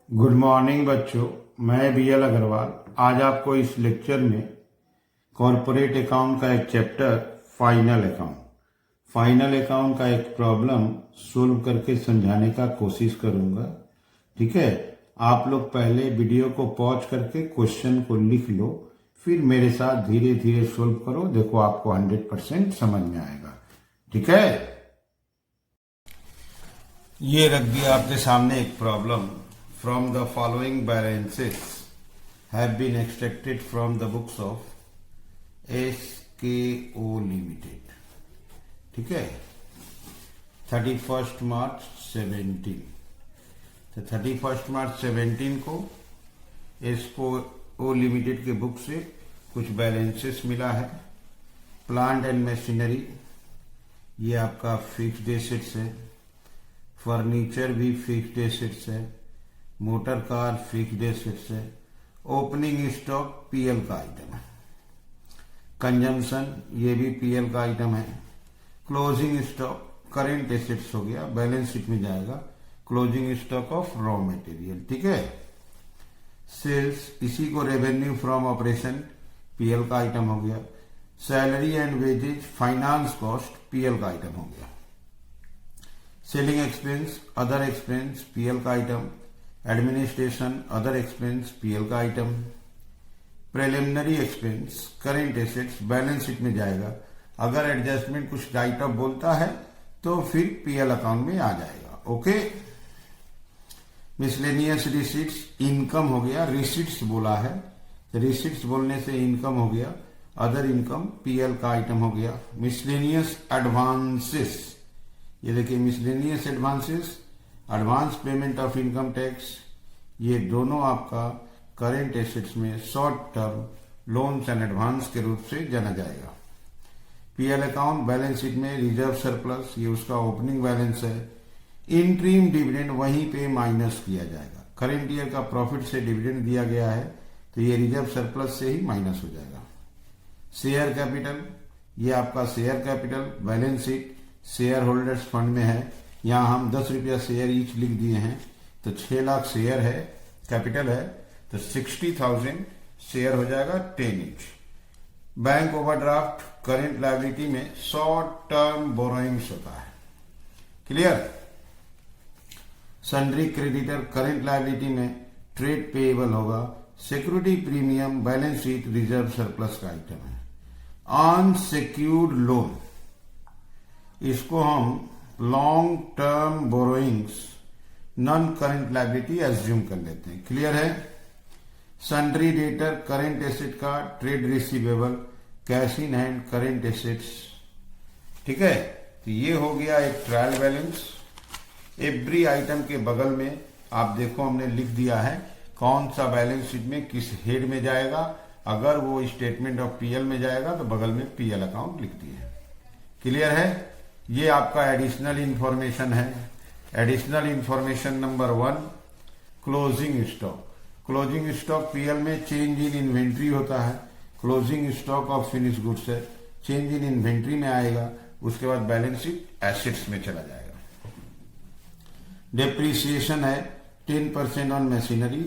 Good morning बच्चों। मैं BL Agarwal आज आपको इस लेक्चर में कॉरपोरेट अकाउंट का एक चैप्टर फाइनल अकाउंट का एक प्रॉब्लम सोल्व करके समझाने का कोशिश करूंगा। ठीक है, आप लोग पहले वीडियो को पॉज करके क्वेश्चन को लिख लो, फिर मेरे साथ धीरे धीरे सोल्व करो। देखो आपको 100% समझ में आएगा। ठीक है, ये रख दिया आपके सामने एक problem. From the following balances have been extracted from the books of SKO Limited. ठीक है, 31 मार्च 17। तो 31 मार्च 17 को SKO लिमिटेड के बुक से कुछ बैलेंसेस मिला है। प्लांट एंड मशीनरी ये आपका फिक्स्ड एसेट्स है, फर्नीचर भी फिक्स्ड एसेट्स है, मोटर कार फिक्स्ड एसेट्स है, ओपनिंग स्टॉक पीएल का आइटम है, कंजम्पशन ये भी पीएल का आइटम है, क्लोजिंग स्टॉक करेंट एसेट्स हो गया, बैलेंस शीट में जाएगा, closing stock of raw material. ठीक है, सेल्स इसी को रेवेन्यू फ्रॉम ऑपरेशन पीएल का आइटम हो गया, salary and wages finance cost PL का आइटम हो गया, selling expense other expense PL का item, administration other expense PL का item, preliminary expense current assets balance sheet में जाएगा। अगर एडजस्टमेंट कुछ राइट ऑफ बोलता है तो फिर पीएल अकाउंट में आ जाएगा। ओके, मिसलेनियस रिसीट्स इनकम हो गया, रिसीट्स बोला है, रिसीट्स बोलने से इनकम हो गया, अदर इनकम पीएल का आइटम हो गया। मिसलेनियस एडवांसेस ये देखिए, miscellaneous advances advance payment of income tax ये दोनों आपका करेंट एसेट्स में short term loans and advance के रूप से जाना जाएगा। पीएल अकाउंट बैलेंस शीट में रिजर्व सरप्लस ये उसका ओपनिंग बैलेंस है। इंट्रीम डिविडेंड वहीं पे माइनस किया जाएगा। करेंट ईयर का प्रॉफिट से डिविडेंड दिया गया है तो ये रिजर्व सरप्लस से ही माइनस हो जाएगा। शेयर कैपिटल ये आपका share capital balance sheet share holders fund में है। यहां हम 10 रुपया शेयर ईच लिख दिए हैं तो 6 लाख शेयर है, कैपिटल है, तो 60,000 शेयर हो जाएगा 10 each. Bank overdraft current liability में शॉर्ट टर्म बोरोइंग्स होता है। Clear. Sundry creditor current liability में ट्रेड पेएबल होगा। Security premium balance sheet reserve surplus का आइटम है। अनसिक्योर्ड लोन इसको हम long term borrowings non current liability assume कर लेते हैं। क्लियर है। सन्ड्री डेटर करेंट एसेट का, trade receivable cash in hand current assets. ठीक है, तो ये हो गया एक ट्रायल बैलेंस। एवरी आइटम के बगल में आप देखो हमने लिख दिया है कौन सा बैलेंस शीट में किस हेड में जाएगा। अगर वो स्टेटमेंट ऑफ पीएल में जाएगा तो बगल में पीएल अकाउंट लिख दिए। क्लियर है। ये आपका एडिशनल इंफॉर्मेशन है। Additional information number 1 closing stock. Closing stock PL में चेंज इन इन्वेंट्री होता है। Closing stock of finish goods है, चेंज इन इन्वेंट्री में आएगा, उसके बाद बैलेंस शीट एसेट्स में चला जाएगा। डेप्रीसिएशन है 10% on machinery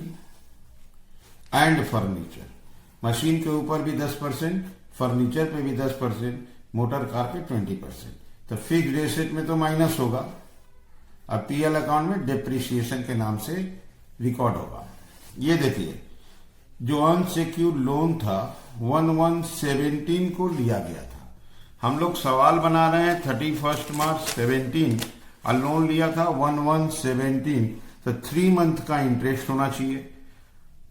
and furniture. Machine के ऊपर भी 10%, फर्नीचर पे भी 10%, मोटर कार पे 20%। तो फिक्स्ड एसेट में तो माइनस होगा। अब पीएल अकाउंट में डेप्रिसिएशन के नाम से रिकॉर्ड होगा। ये देखिए, जो अनसिक्योर्ड लोन था 11/17 को लिया गया था। हम लोग सवाल बना रहे हैं 31 मार्च 17 और लोन लिया था 11/17, तो 3 मंथ का इंटरेस्ट होना चाहिए।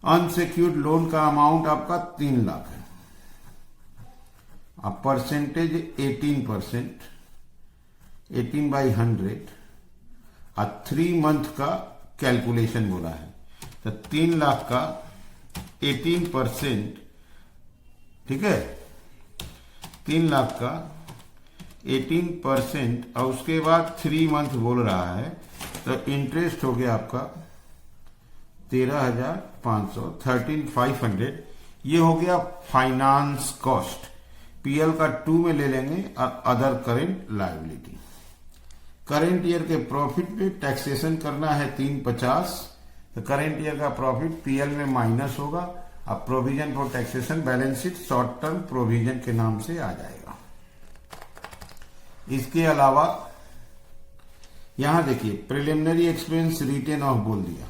अनसिक्योर्ड लोन का अमाउंट आपका 3 लाख है। अब परसेंटेज 18%, 18/100 और 3 मंथ का कैलकुलेशन बोला है। तो 3 लाख का 18%, ठीक है, 3 लाख का 18% और उसके बाद 3 मंथ बोल रहा है तो इंटरेस्ट हो गया आपका 13,500, 13,500। ये हो गया फाइनेंस कॉस्ट। पीएल का 2 में ले लेंगे और other current liability. Current year के प्रॉफिट पे टैक्सेशन करना है 350, तो करेंट ईयर का प्रॉफिट पीएल में माइनस होगा। अब provision for taxation balance sheet short term provision के नाम से आ जाएगा। इसके अलावा यहां देखिए प्रिलिमिनरी एक्सपेंस रिटेन ऑफ बोल दिया।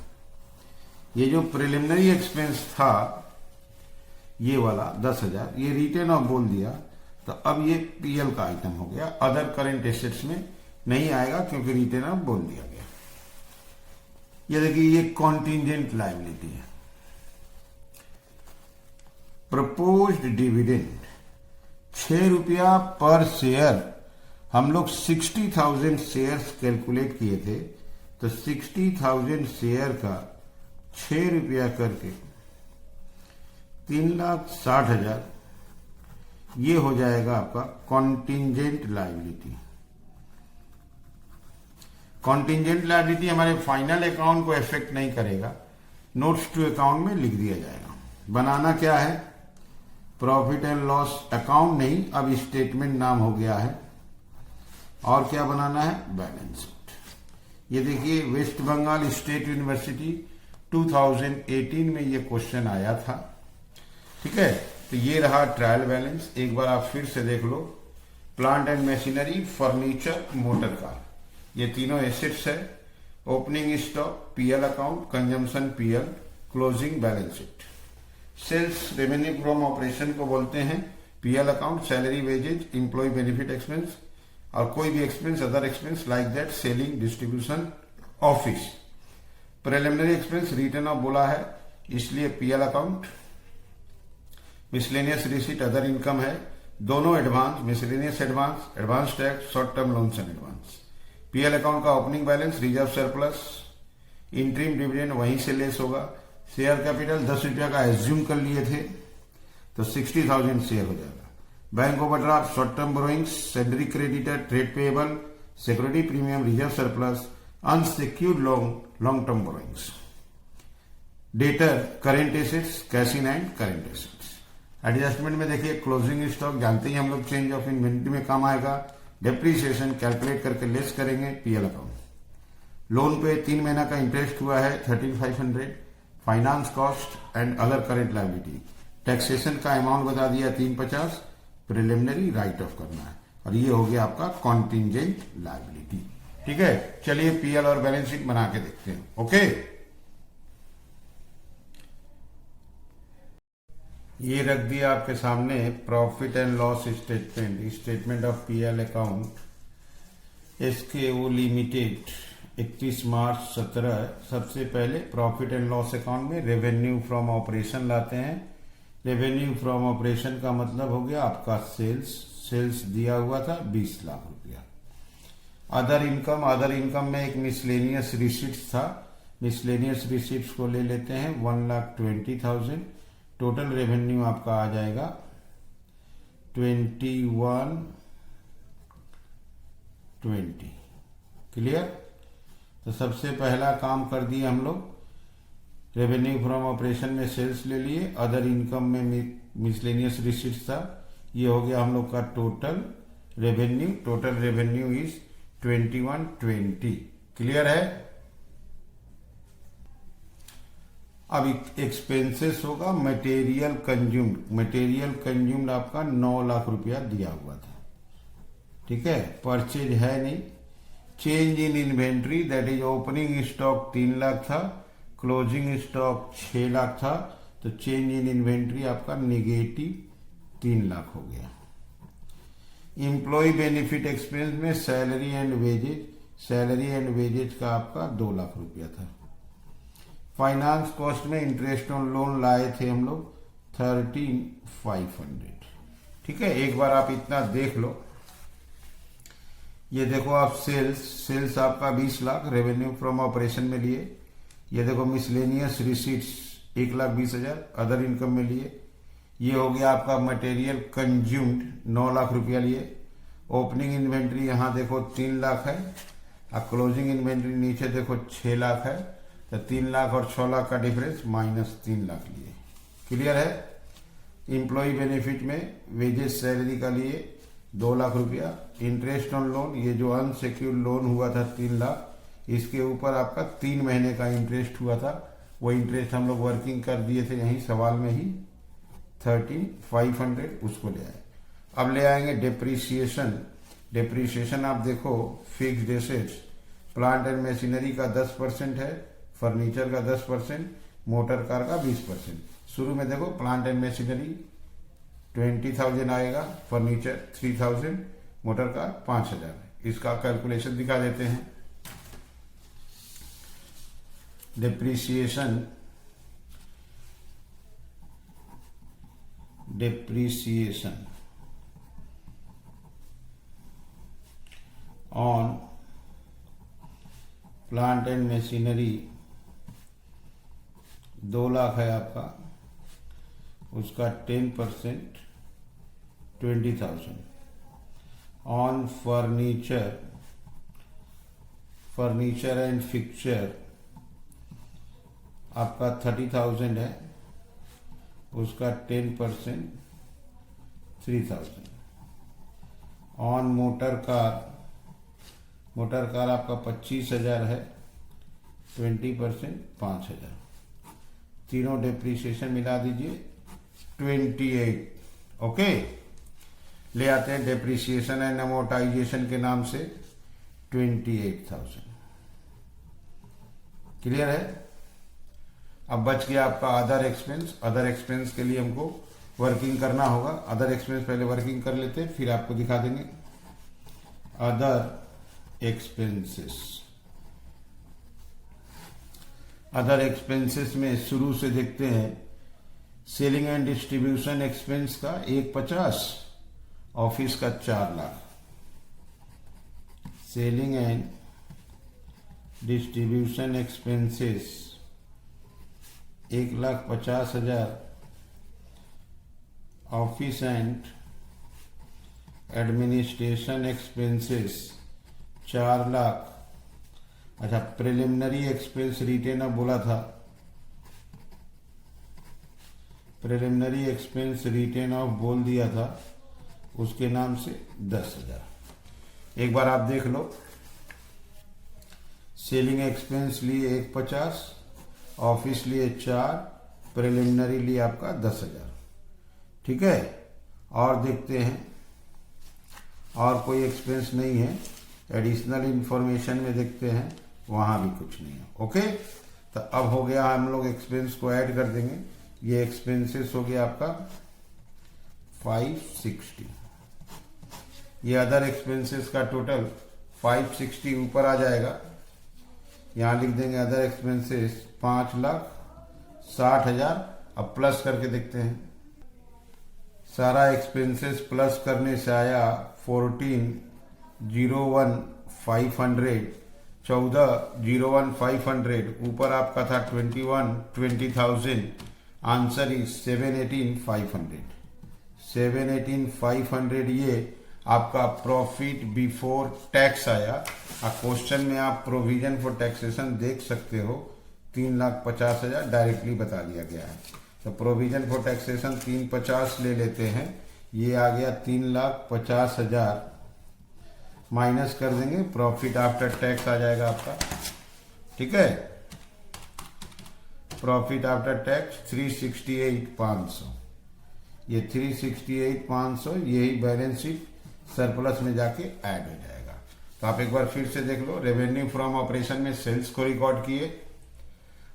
ये जो प्रिलिमिनरी एक्सपेंस था ये वाला 10,000 ये रिटेन ऑफ बोल दिया, तो अब ये पीएल का आइटम हो गया, अदर करेंट एसेट्स में नहीं आएगा क्योंकि रिटेन ऑफ बोल दिया गया। ये देखिए ये कॉन्टिंजेंट लायबिलिटी है। प्रपोज्ड डिविडेंड 6 रुपया पर शेयर, हम लोग 60,000 शेयर्स कैलकुलेट किए थे, तो 60,000 शेयर का 6 रुपया करके 3,60,000 ये हो जाएगा आपका कॉन्टिंजेंट लायबिलिटी। कॉन्टिंजेंट लायबिलिटी हमारे फाइनल अकाउंट को इफेक्ट नहीं करेगा, नोट्स टू अकाउंट में लिख दिया जाएगा। बनाना क्या है, प्रॉफिट एंड लॉस अकाउंट नहीं, अब स्टेटमेंट नाम हो गया है। और क्या बनाना है, बैलेंस शीट। ये देखिए वेस्ट बंगाल स्टेट यूनिवर्सिटी 2018 में ये क्वेश्चन आया था, ठीक है। तो ये रहा ट्रायल बैलेंस, एक बार आप फिर से देख लो। Plant and machinery, furniture, motor car, ये तीनों एसेट्स है। Opening stock PL account, consumption PL, closing balance sheet. Sales revenue from operation को बोलते हैं PL account, salary wages, employee benefit expense और कोई भी expense, other expense like that, selling, distribution, office. Preliminary expense return of बोला है इसलिए PL account. Miscellaneous receipt other income है, दोनों advance, miscellaneous advance, advance tax, short term loans and advance. PL account का opening balance, reserve surplus, interim dividend वहीं से less होगा। Share capital 10 रुपया का एज्यूम कर लिए थे तो 60,000 शेयर हो जाएगा। Bank overdraft, short term borrowings, salary creditor, trade payable, security premium, reserve surplus, unsecured long term borrowings. Debtor, current assets, cash in and current assets. Adjustment में देखिए क्लोजिंग स्टॉक जानते ही हम लोग चेंज ऑफ इन्वेंटरी में काम आएगा। Depreciation calculate करके less करेंगे पीएल अकाउंट। लोन पे 3 महीना का इंटरेस्ट हुआ है 3500। Finance cost and other current liability. Taxation का अमाउंट बता दिया 350। प्रिलिमिनरी राइट ऑफ करना है और ये हो गया आपका कॉन्टिंजेंट लायबिलिटी। ठीक है, चलिए पीएल और बैलेंस शीट बना के देखते हैं। ओके, ये रख दिया आपके सामने profit and loss statement, statement of PL account Esco limited 31 March 17। सबसे पहले प्रॉफिट एंड लॉस अकाउंट में रेवेन्यू फ्रॉम ऑपरेशन लाते हैं। रेवेन्यू फ्रॉम ऑपरेशन का मतलब हो गया आपका सेल्स दिया हुआ था 20 लाख रुपया। अदर इनकम में एक मिसलेनियस रिसीट्स था, मिसलेनियस रिसीट्स को ले लेते हैं 1,20,000। टोटल रेवेन्यू आपका आ जाएगा 21,20। क्लियर। तो सबसे पहला काम कर दिए हम लोग, रेवेन्यू फ्रॉम ऑपरेशन में सेल्स ले लिए, अदर इनकम में मिसलेनियस रिसीट्स था, ये हो गया हम लोग का total revenue. Total revenue is 21,20। Clear है। अब एक्सपेंसेस होगा मटेरियल कंज्यूम्ड आपका 9 लाख रुपया दिया हुआ था। ठीक है, परचेज है नहीं। Change in inventory that is opening stock 3 lakh था, क्लोजिंग स्टॉक 6 लाख था, तो चेंज इन इन्वेंट्री आपका निगेटिव 3 लाख हो गया। इंप्लॉय बेनिफिट एक्सपेंस में सैलरी एंड वेजेज का आपका 2 लाख रुपया था। फाइनेंस कॉस्ट में इंटरेस्ट ऑन लोन लाए थे हम लोग 13,500। ठीक है, एक बार आप इतना देख लो। ये देखो आप सेल्स आपका 20 लाख रेवेन्यू फ्रॉम ऑपरेशन में लिए। ये देखो मिसलेनियस रिसीट्स 1,20,000 अदर इनकम में लिए। ये हो गया आपका मटेरियल कंज्यूम्ड 9 लाख रुपया लिए। ओपनिंग इन्वेंट्री यहाँ देखो 3 लाख है और क्लोजिंग इन्वेंट्री नीचे देखो 6 लाख है, तो 3 लाख और 6 लाख का डिफरेंस -3 लाख लिए। क्लियर है। इंप्लॉय बेनिफिट में वेजेस सैलरी का लिए 2 लाख रुपया। इंटरेस्ट ऑन लोन, ये जो अनसिक्योर्ड लोन हुआ था 3 लाख, इसके ऊपर आपका 3 महीने का इंटरेस्ट हुआ था वो इंटरेस्ट हम लोग वर्किंग कर दिए थे यहीं सवाल में ही 13,500, उसको ले आए। अब ले आएंगे डेप्रीसिएशन। डेप्रीसिएशन आप देखो, fixed assets, plant and machinery का 10% है, फर्नीचर का 10%, मोटर कार का 20%। शुरू में देखो प्लांट एंड मशीनरी 20,000 आएगा, फर्नीचर 3,000, मोटर कार 5,000। इसका कैलकुलेशन दिखा देते हैं। Depreciation on plant and machinery 2 lakh है आपका, उसका 10% 20,000। ऑन फर्नीचर एंड फिक्चर आपका 30,000 है, उसका 10% 3,000। ऑन मोटर कार आपका 25,000 है, 20% 5,000। तीनों डेप्रीसिएशन मिला दीजिए 28। ओके, ले आते हैं डेप्रीसिएशन एंड अमोर्टाइजेशन के नाम से 28,000। क्लियर है। अब बच गया आपका अदर एक्सपेंस। अदर एक्सपेंस के लिए हमको वर्किंग करना होगा। अदर एक्सपेंस पहले वर्किंग कर लेते हैं, फिर आपको दिखा देंगे। अदर एक्सपेंसेस में शुरू से देखते हैं। सेलिंग एंड डिस्ट्रीब्यूशन एक्सपेंस का 150, ऑफिस का 4 lakh. Selling and distribution expenses 1,50,000, office and administration expenses 4 lakh. अच्छा, प्रिलिमिनरी एक्सपेंस रिटेन अब बोला था, प्रिलिमिनरी एक्सपेंस रिटेन ऑफ बोल दिया था, उसके नाम से 10,000। एक बार आप देख लो, सेलिंग एक्सपेंस लिए 150, ऑफिस लिए 4, प्रिलिमिनरी लिए आपका 10,000। ठीक है। और देखते हैं, और कोई एक्सपेंस नहीं है। एडिशनल इंफॉर्मेशन में देखते हैं, वहां भी कुछ नहीं है। ओके, तो अब हो गया, हम लोग एक्सपेंस को ऐड कर देंगे। ये एक्सपेंसेस हो गया आपका 560। ये अदर एक्सपेंसेस का टोटल 560 ऊपर आ जाएगा। यहां लिख देंगे अदर एक्सपेंसेस 5,60,000। अब प्लस करके देखते हैं। सारा एक्सपेंसेस प्लस करने से आया 14,01,500, 14,01,500। ऊपर आपका था 20,000। Answer is 718,500। 718,500 ये आपका प्रॉफिट बिफोर टैक्स आया। क्वेश्चन में आप प्रोविजन फॉर टैक्सेशन देख सकते हो, 3,50,000 डायरेक्टली बता दिया गया है। तो प्रोविजन फॉर टैक्सेशन 350 ले लेते हैं। ये आ गया 3,50,000, माइनस कर देंगे, प्रॉफिट आफ्टर टैक्स आ जाएगा आपका। ठीक है, प्रॉफिट आफ्टर टैक्स 368,500। ये 368,500 यही बैलेंस शीट सरप्लस में जाके ऐड हो जाएगा। तो आप एक बार फिर से देख लो। रेवेन्यू फ्रॉम ऑपरेशन में सेल्स को रिकॉर्ड किए,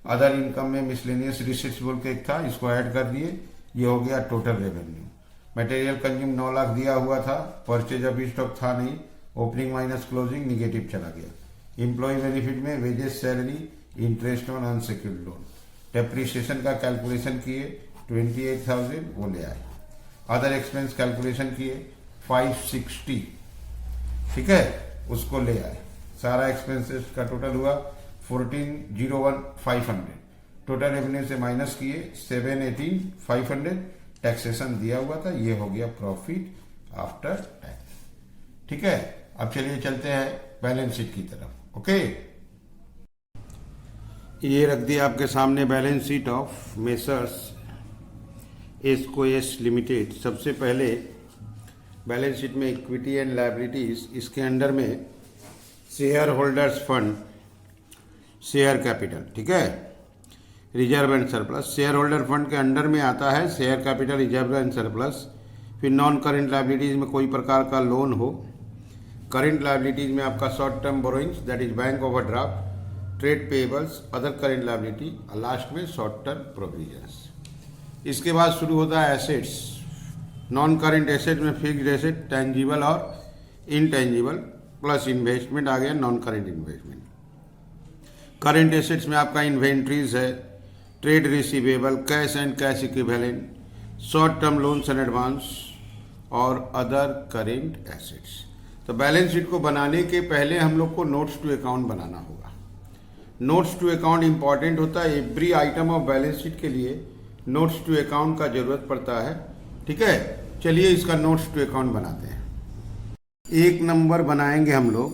अदर इनकम में मिसलेनियस रिसीट्स बोल के एक था, इसको ऐड कर दिए। ये हो गया total revenue. Material consume 9 lakh दिया हुआ था, परचेज ऑफ स्टॉक था नहीं, ओपनिंग माइनस क्लोजिंग निगेटिव चला गया। एम्प्लॉय बेनिफिट में wages, salary, interest on unsecured loan. Depreciation का कैलकुलेशन किए 28,000, वो ले आए। अदर एक्सपेंस कैलकुलेशन किए 560, ठीक है, उसको ले आए। सारा एक्सपेंसेस का टोटल हुआ 14,01,500। टोटल रेवेन्यू से माइनस किए 718,500। टैक्सेशन दिया हुआ था, ये हो गया प्रॉफिट आफ्टर टैक्स। ठीक है, अब चलिए चलते हैं बैलेंस शीट की तरफ। ओके, ये रख दिया आपके सामने balance sheet of messrs Esco S limited. सबसे पहले बैलेंस शीट में इक्विटी एंड लायबिलिटीज, इसके अंडर में share holders fund, share capital. ठीक है, reserve and surplus. Share holder fund के अंडर में आता है share capital, reserve and surplus. फिर नॉन करेंट लायबिलिटीज में कोई प्रकार का लोन हो। करेंट लायबिलिटीज में आपका short term borrowings that is bank overdraft, trade payables, other current liability और लास्ट में शॉर्ट टर्म प्रोविजंस। इसके बाद शुरू होता है एसेट्स। नॉन करेंट एसेट में फिक्स्ड एसेट, टेंजिबल और इनटेंजिबल प्लस इन्वेस्टमेंट आ गया non current investment. Current assets में आपका इन्वेंट्रीज है, trade receivable, cash and cash equivalent, short term loans and advance और अदर करेंट एसेट्स। तो बैलेंस शीट को बनाने के पहले हम लोग को नोट्स टू अकाउंट बनाना होगा। नोट्स टू अकाउंट इंपॉर्टेंट होता है। Every item of balance sheet के लिए नोट्स टू अकाउंट का जरूरत पड़ता है। ठीक है, चलिए इसका नोट्स टू अकाउंट बनाते हैं। एक नंबर बनाएंगे हम लोग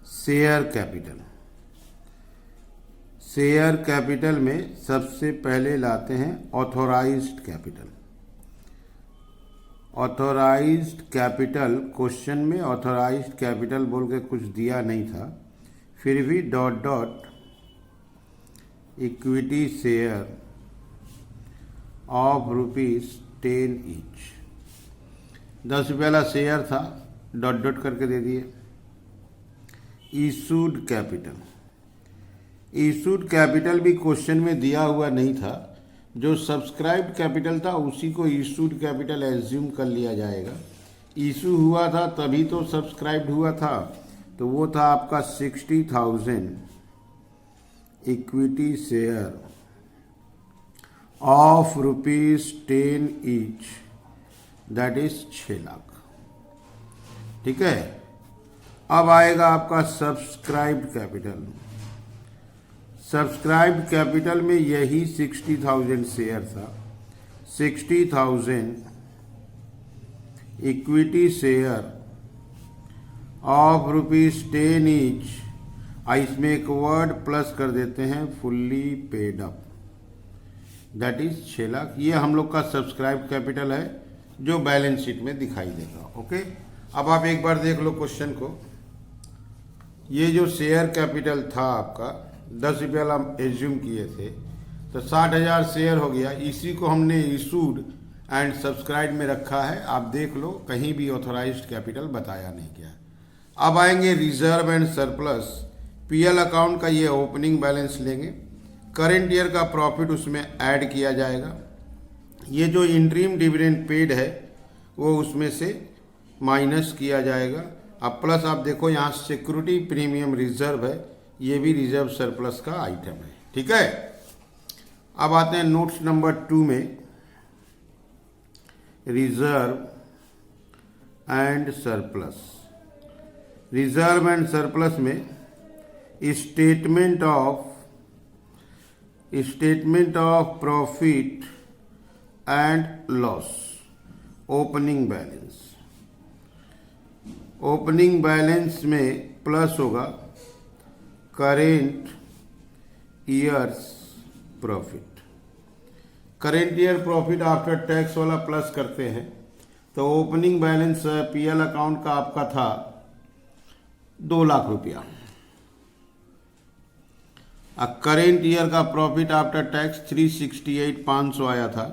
शेयर कैपिटल। शेयर कैपिटल में सबसे पहले लाते हैं authorised capital. Authorised capital, question में ऑथोराइज्ड कैपिटल बोल के कुछ दिया नहीं था, फिर भी dot dot equity share of ₹10 each. 10 रुपये वाला शेयर था, डॉट डॉट करके दे दिए। इशूड कैपिटल, इशूड कैपिटल भी क्वेश्चन में दिया हुआ नहीं था। जो सब्सक्राइब्ड कैपिटल था उसी को इशूड कैपिटल एज्यूम कर लिया जाएगा। इशू हुआ था तभी तो सब्सक्राइब्ड हुआ था, तो वो था आपका 60,000 equity share of ₹10 each, that is 6 lakh. ठीक है, अब आएगा आपका सब्सक्राइब्ड कैपिटल। सब्सक्राइब्ड कैपिटल में यही 60,000 शेयर था। 60,000 इक्विटी शेयर ऑफ ₹10 ईच। इसमें एक वर्ड प्लस कर देते हैं, fully paid up, that is 6 lakh. ये हम लोग का सब्सक्राइब कैपिटल है जो बैलेंस शीट में दिखाई देगा। ओके, अब आप एक बार देख लो क्वेश्चन को। ये जो शेयर कैपिटल था आपका 10 रुपये वाला एज्यूम किए थे, तो 60,000 शेयर हो गया। इसी को हमने इशूड एंड सब्सक्राइब में रखा है। आप देख लो, कहीं भी ऑथोराइज्ड कैपिटल बताया नहीं गया। अब आएंगे reserve and surplus. PL account का ये ओपनिंग बैलेंस लेंगे, करेंट ईयर का प्रॉफिट उसमें ऐड किया जाएगा। ये जो इंटरिम डिविडेंड पेड है वो उसमें से माइनस किया जाएगा। अब प्लस आप देखो यहाँ सिक्योरिटी प्रीमियम रिजर्व है, ये भी रिजर्व सरप्लस का आइटम है। ठीक है, अब आते हैं नोट्स नंबर 2 में, reserve and surplus. Reserve and surplus में statement of profit and loss, opening balance. Opening balance में प्लस होगा current year's profit. Current year profit after tax वाला प्लस करते हैं, तो ओपनिंग बैलेंस पीएल अकाउंट का आपका था 2 लाख रुपया। करेंट ईयर का प्रॉफिट आफ्टर टैक्स 368,500 आया था,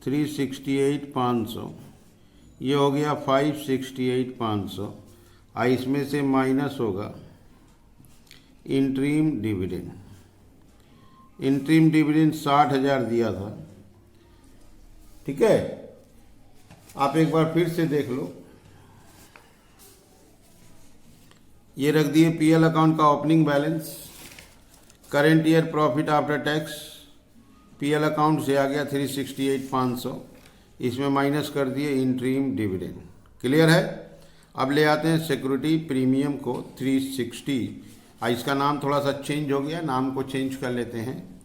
368,500, ये हो गया 568,500। इसमें से माइनस होगा इंटरिम डिविडेंड। इंटरिम डिविडेंड 60,000 दिया था। ठीक है, आप एक बार फिर से देख लो। ये रख दिए पीएल अकाउंट का opening balance, current year profit after tax PL account से आ गया 368,500, इसमें माइनस कर दिए इंटरिम डिविडेंड। क्लियर है। अब ले आते हैं सिक्योरिटी प्रीमियम को 360। इसका नाम थोड़ा सा चेंज हो गया, नाम को चेंज कर लेते हैं।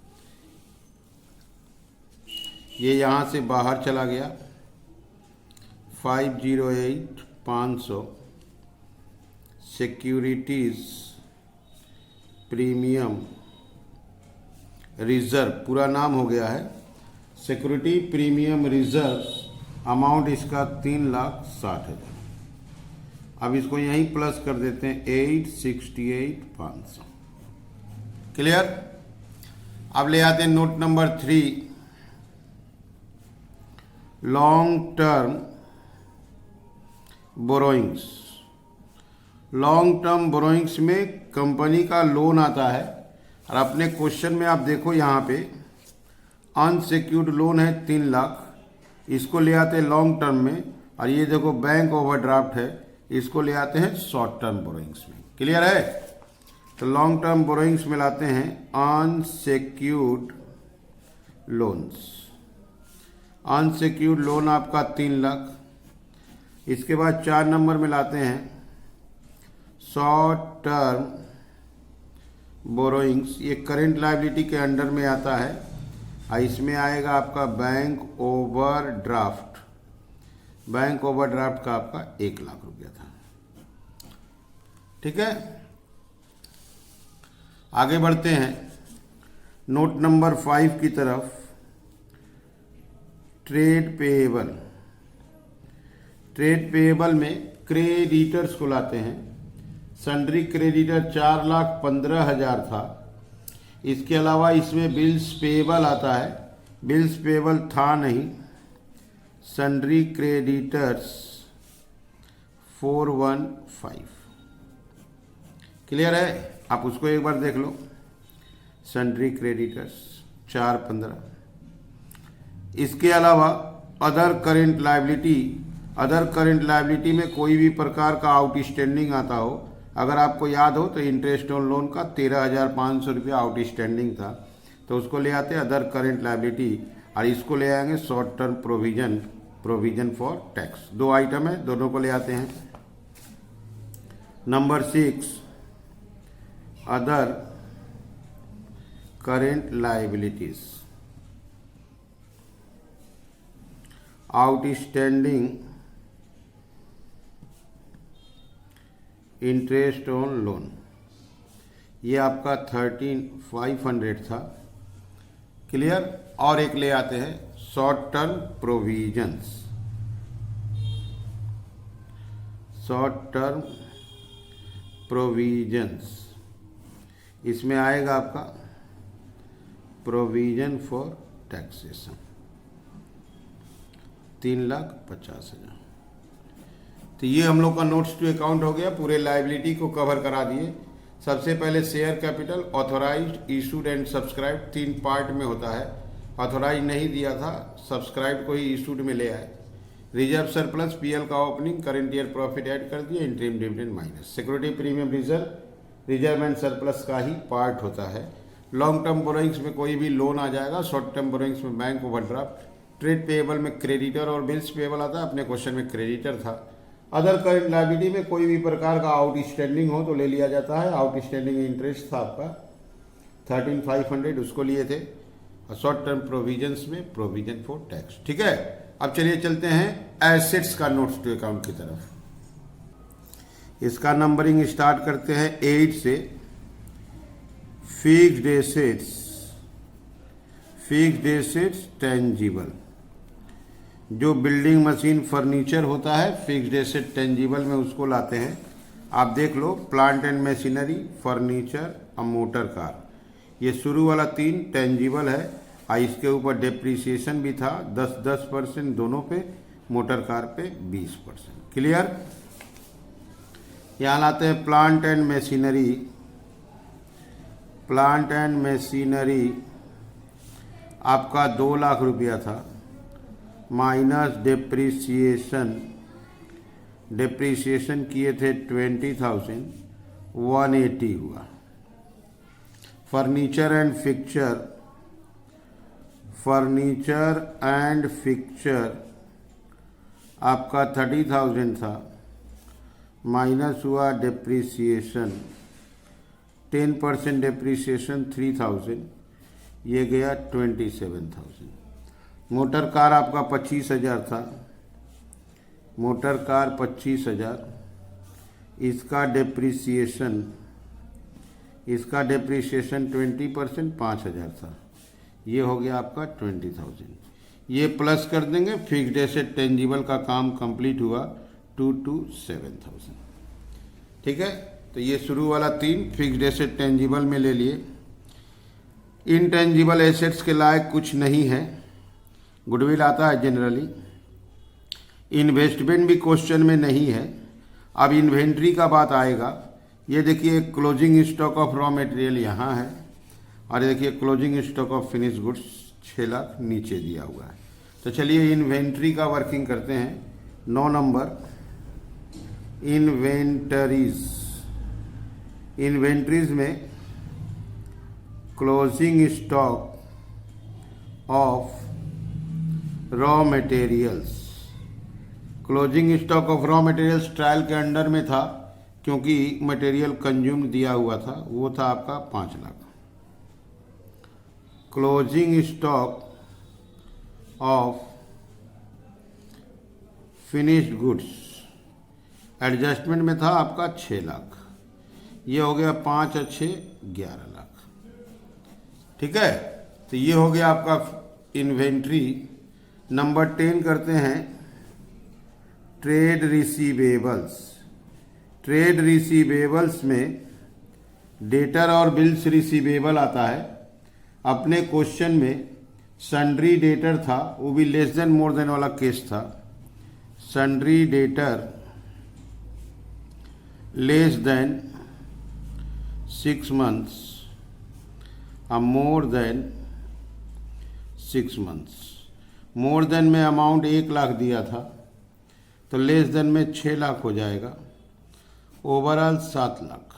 ये यहाँ से बाहर चला गया, 508,500 सिक्योरिटीज प्रीमियम रिजर्व, पूरा नाम हो गया है सिक्योरिटी प्रीमियम रिजर्व। अमाउंट इसका 3,60,000। अब इसको यहीं प्लस कर देते हैं 868,500। क्लियर। अब ले आते हैं note number 3, long term borrowings. Long term borrowings में कंपनी का लोन आता है और अपने क्वेश्चन में आप देखो यहाँ पे अनसिक्योर्ड लोन है 3 लाख, इसको ले आते हैं लॉन्ग टर्म में, और ये देखो बैंक ओवरड्राफ्ट है, इसको ले आते हैं शॉर्ट टर्म बोरोइंग्स में। क्लियर है? तो लॉन्ग टर्म बोरोइंग्स में लाते हैं अनसिक्योर्ड लोन्स। अनसिक्योर्ड लोन आपका 3 लाख। इसके बाद 4 नंबर में लाते हैं शॉर्ट टर्म बोरोइंग्स। ये करेंट लायबिलिटी के अंडर में आता है और इसमें आएगा आपका बैंक ओवरड्राफ्ट। बैंक ओवरड्राफ्ट का आपका 1 लाख रुपया था। ठीक है, आगे बढ़ते हैं नोट नंबर 5 की तरफ। Trade payable. ट्रेड पेएबल में क्रेडिटर्स को लाते हैं। सन्ड्री क्रेडिटर 4,15,000 था। इसके अलावा इसमें बिल्स पेएबल आता है, बिल्स पेएबल था नहीं। Sundry creditors 415। क्लियर है? आप उसको एक बार देख लो। Sundry creditors 415। इसके अलावा other current liability, other current liability में कोई भी प्रकार का आउटस्टैंडिंग आता हो, अगर आपको याद हो तो इंटरेस्ट ऑन लोन का 13,500 रुपया आउटस्टैंडिंग था, तो उसको ले आते हैं अदर करेंट लायबिलिटी, और इसको ले आएंगे short term provision, provision for tax. 2 item है, दोनों को ले आते हैं। Number 6, other current liabilities. Outstanding interest on loan, ये आपका 13,500 था। क्लियर? और एक ले आते हैं short term provisions. Short term provisions, इसमें आएगा आपका प्रोविजन फॉर टैक्सेशन 3,50,000। तो ये हम लोग का नोट्स टू अकाउंट हो गया। पूरे लायबिलिटी को कवर करा दिए। सबसे पहले share capital, authorised, issued and subscribe 3 part में होता है। ऑथोराइज नहीं दिया था, सब्सक्राइब को ही इशूड में ले आए। रिजर्व सरप्लस, पीएल का opening, current year profit add कर दिए, interim dividend minus. Security premium reserve and surplus का ही पार्ट होता है। लॉन्ग टर्म बोरोइंग्स में कोई भी लोन आ जाएगा। शॉर्ट टर्म बोरोइंग्स में बैंक ओवरड्राफ्ट। ट्रेड पेएबल में क्रेडिटर और बिल्स पेएबल आता है, अपने क्वेश्चन में क्रेडिटर था। अदर करेंट लायबिलिटी में कोई भी प्रकार का आउटस्टैंडिंग हो तो ले लिया जाता है। आउटस्टैंडिंग इंटरेस्ट था आपका 13,500, उसको लिए थे। और शॉर्ट टर्म प्रोविजंस में प्रोविजन फॉर टैक्स। ठीक है, अब चलिए चलते हैं एसेट्स का नोट्स टू अकाउंट की तरफ। इसका नंबरिंग स्टार्ट करते हैं 8 से। Fixed assets, fixed assets tangible, जो बिल्डिंग मशीन फर्नीचर होता है फिक्स्ड एसेट टेंजिबल में उसको लाते हैं। आप देख लो, प्लांट एंड मशीनरी, फर्नीचर और मोटर कार, ये शुरू वाला 3 टेंजिबल है। और इसके ऊपर डेप्रीसिएशन भी था 10% दोनों पे, मोटर कार पे 20%। क्लियर? यहाँ लाते हैं plant and machinery. Plant and machinery आपका 2 लाख रुपया था, माइनस डेप्रीसिएशन, डेप्रीसिएशन किए थे 20,000, 180 हुआ। Furniture and fixture, furniture and fixture आपका 30,000 था, माइनस हुआ डेप्रीसिएशन, 10% डेप्रीसिएशन 3,000, ये गया 27,000। मोटर कार आपका 25,000 था, मोटर कार 25,000, इसका डेप्रीसिएशन, इसका डेप्रीसिएशन 20% 5,000 था, ये हो गया आपका 20,000। ये प्लस कर देंगे, फिक्स्ड एसेट टेंजिबल का काम कंप्लीट हुआ 2,27,000। ठीक है, तो ये शुरू वाला 3 फिक्स्ड एसेट टेंजिबल में ले लिए। इंटेंजिबल एसेट्स के लायक कुछ नहीं है, गुडविल आता है जनरली। इन्वेस्टमेंट भी क्वेश्चन में नहीं है। अब इन्वेंट्री का बात आएगा। ये देखिए closing stock of raw material यहाँ है, और ये देखिए closing stock of finish goods 6 lakh नीचे दिया हुआ है। तो चलिए इन्वेंट्री का वर्किंग करते हैं। 9 नंबर इन्वेंटरीज। इन्वेंटरीज में closing stock of raw materials. Closing stock of raw materials trial के अंडर में था, क्योंकि मटेरियल कंज्यूम दिया हुआ था, वो था आपका 5 lakh. Closing stock of finished goods adjustment में था आपका 6 लाख। ये हो गया 5 और 6 11 लाख। ठीक है, तो ये हो गया आपका इन्वेंट्री। नंबर 10 करते हैं ट्रेड रिसीवेबल्स। ट्रेड रिसीवेबल्स में डेटर और बिल्स रिसीवेबल आता है। अपने क्वेश्चन में सन्ड्री डेटर था, वो भी लेस देन मोर देन वाला केस था। Sundry debtor less than 6 months और more than 6 months। More than में अमाउंट 1 लाख दिया था, तो लेस देन में 6 लाख हो जाएगा। ओवरऑल 7 लाख।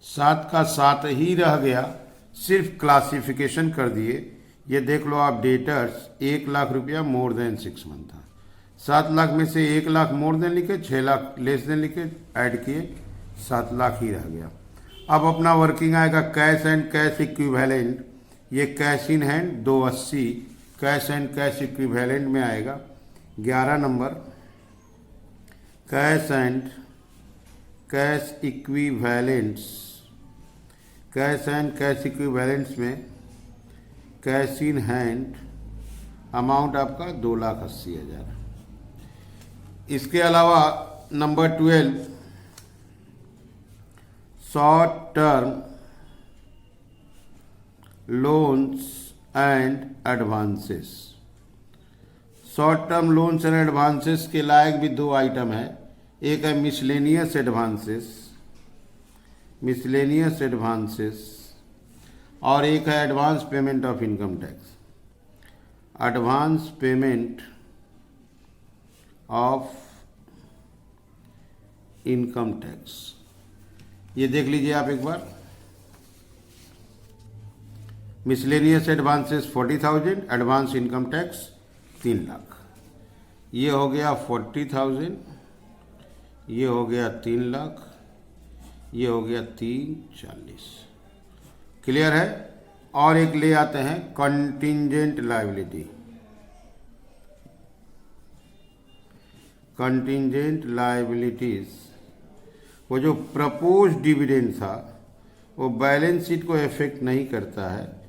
7 का 7 ही रह गया, सिर्फ क्लासिफिकेशन कर दिए। ये देख लो आप, डेटर्स 1 लाख रुपया मोर देन 6 मंथ था। 7 लाख में से 1 लाख मोर देन लिखे, 6 लाख लेस देन लिखे, ऐड किए, 7 लाख ही रह गया। अब अपना वर्किंग आएगा कैश एंड कैश इक्विवेलेंट। ये cash in hand 280 cash and cash equivalent में आएगा। 11 number cash and cash equivalents. Cash and cash equivalents में कैश इन हैंड अमाउंट आपका 2,80,000। इसके अलावा number 12 short term loans and advances. Short term loans and advances के लायक भी 2 item है। एक है मिसलेनियस एडवांसेस, मिसलेनियस एडवांसेस, और एक है advance payment of income tax. Advance payment of income tax, ये देख लीजिए आप एक बार। Miscellaneous advances 40,000, advance income tax 3 lakh. ये हो गया 40,000, ये हो गया 3 लाख, ये हो गया 340। क्लियर है। और एक ले आते हैं कंटिंजेंट लायबिलिटी। कंटिंजेंट लायबिलिटीज, वो जो प्रपोज डिविडेंड था वो बैलेंस शीट को इफेक्ट नहीं करता है।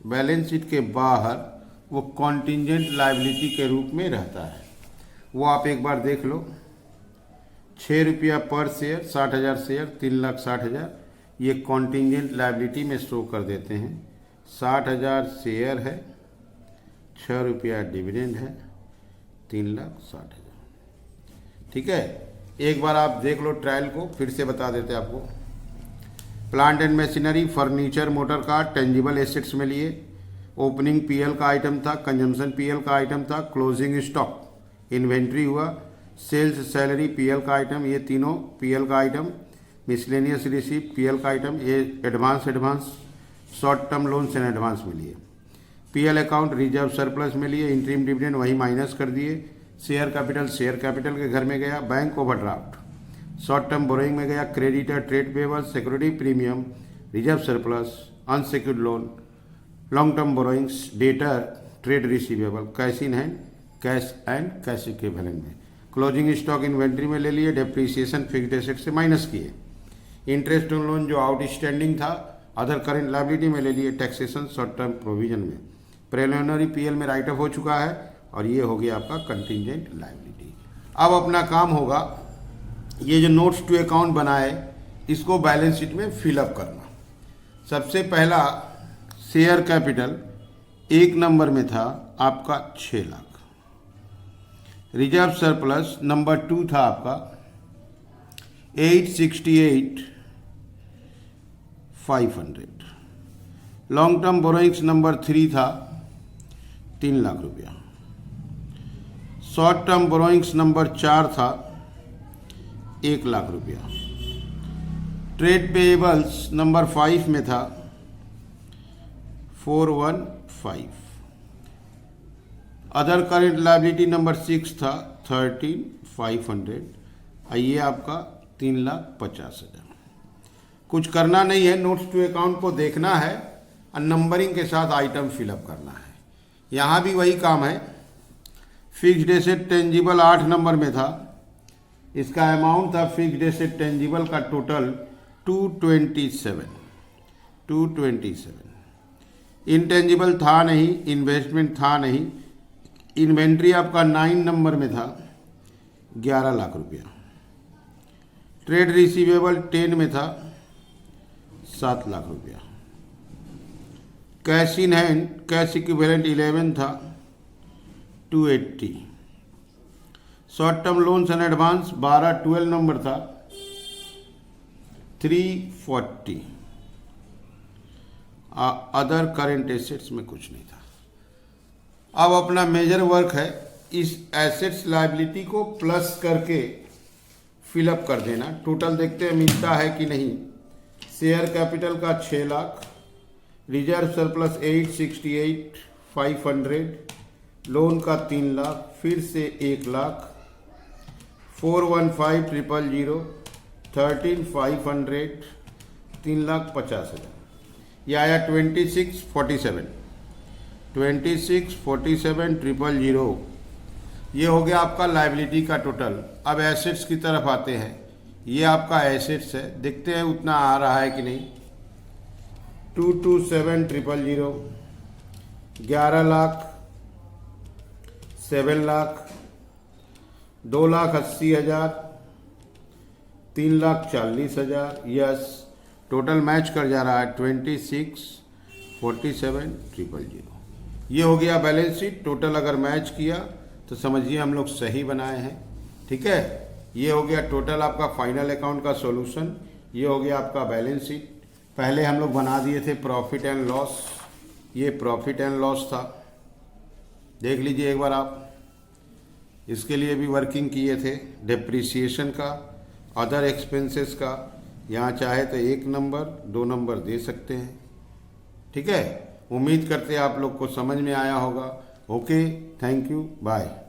बैलेंस शीट के बाहर वो कंटिंजेंट लायबिलिटी के रूप में रहता है। वो आप एक बार देख लो। 6 रुपया पर शेयर, 60,000 शेयर, 3,60,000, ये कॉन्टिंजेंट लायबिलिटी में शो कर देते हैं। 60,000 शेयर है, 6 रुपया डिविडेंड है, 3,60,000। ठीक है, एक बार आप देख लो ट्रायल को, फिर से बता देते हैं आपको। Plant and machinery, furniture, motor car, tangible assets में लिए। ओपनिंग पीएल का आइटम था, कंजम्पशन पीएल का आइटम था, क्लोजिंग स्टॉक इन्वेंट्री हुआ, सेल्स सैलरी पीएल का आइटम, ये तीनों पीएल का आइटम। मिसलेनियस रिसीप्ट पीएल का आइटम, ये advance short term loans and advance में लिए। पीएल अकाउंट रिजर्व सरप्लस में लिए, इंटरिम डिविडेंड वही माइनस कर दिए। शेयर कैपिटल के घर में गया। Bank overdraft short term borrowing में गया। Creditor, trade payable, security premium, reserve surplus, unsecured loan, long term borrowings, debtor, trade receivable, cash in hand, cash and cash equivalent में। क्लोजिंग स्टॉक इन्वेंट्री में ले लिए, डेप्रीसिएशन फिक्स्ड एसेट से minus किए। Interest on loan जो outstanding था other current liability में ले लिए। टैक्सेशन शॉर्ट टर्म प्रोविजन में। प्रिलिमिनरी पीएल में राइट ऑफ हो चुका है, और ये हो गया आपका कंटिंजेंट लायबिलिटी। अब अपना काम होगा ये जो नोट्स टू अकाउंट बनाए, इसको बैलेंस शीट में फिलअप करना। सबसे पहला शेयर कैपिटल 1 नंबर में था आपका 6 लाख। रिजर्व सरप्लस नंबर 2 था आपका 868,500। लॉन्ग टर्म बोरोइंग्स नंबर 3 था 3 लाख रुपया। शॉर्ट टर्म बोरोइंग्स नंबर 4 था 1 लाख रुपया। ट्रेड पेएबल्स नंबर 5 में था 415। अदर करेंट लायबिलिटी नंबर 6 था 13,500। ये आपका 3,50,000। कुछ करना नहीं है, नोट्स टू अकाउंट को देखना है और नंबरिंग के साथ आइटम फिलअप करना है। यहाँ भी वही काम है। फिक्स्ड एसेट टेंजिबल 8 नंबर में था, इसका अमाउंट था फिक्स्ड एसेट टेंजिबल का टोटल 227। इंटेंजिबल था नहीं, इन्वेस्टमेंट था नहीं। इन्वेंट्री आपका 9 नंबर में था 11 लाख रुपया। ट्रेड रिसीवेबल 10 में था 7 लाख रुपया। Cash in hand cash equivalent 11 था 280। Short term loans and advance 12 number था 340। अदर करेंट एसेट्स में कुछ नहीं था। अब अपना मेजर वर्क है इस एसेट्स लायबिलिटी को प्लस करके फिलअप कर देना। टोटल देखते हैं मिलता है कि नहीं। शेयर कैपिटल का 6 लाख, रिजर्व सरप्लस 868,500, लोन का 3 लाख, फिर से 1 लाख, 415,000, 13,500, 3,50,000। यह आया 26,47,000। ये हो गया आपका लायबिलिटी का टोटल। अब एसेट्स की तरफ आते हैं। ये आपका एसेट्स है, देखते हैं उतना आ रहा है कि नहीं। 227,000, 11 lakh, 7 lakh, 2,80,000, 3,40,000। Yes, total match कर जा रहा है 26,47,000। ये हो गया बैलेंस शीट। टोटल अगर मैच किया तो समझिए हम लोग सही बनाए हैं। ठीक है, ये हो गया टोटल आपका फाइनल अकाउंट का सॉल्यूशन। ये हो गया आपका बैलेंस शीट। पहले हम लोग बना दिए थे प्रॉफिट एंड लॉस। ये प्रॉफिट एंड लॉस था, देख लीजिए एक बार आप। इसके लिए भी वर्किंग किए थे, डेप्रिसिएशन का, अदर एक्सपेंसेस का। यहाँ चाहे तो 1 नंबर 2 नंबर दे सकते हैं। ठीक है, उम्मीद करते हैं आप लोग को समझ में आया होगा। Okay, thank you, bye.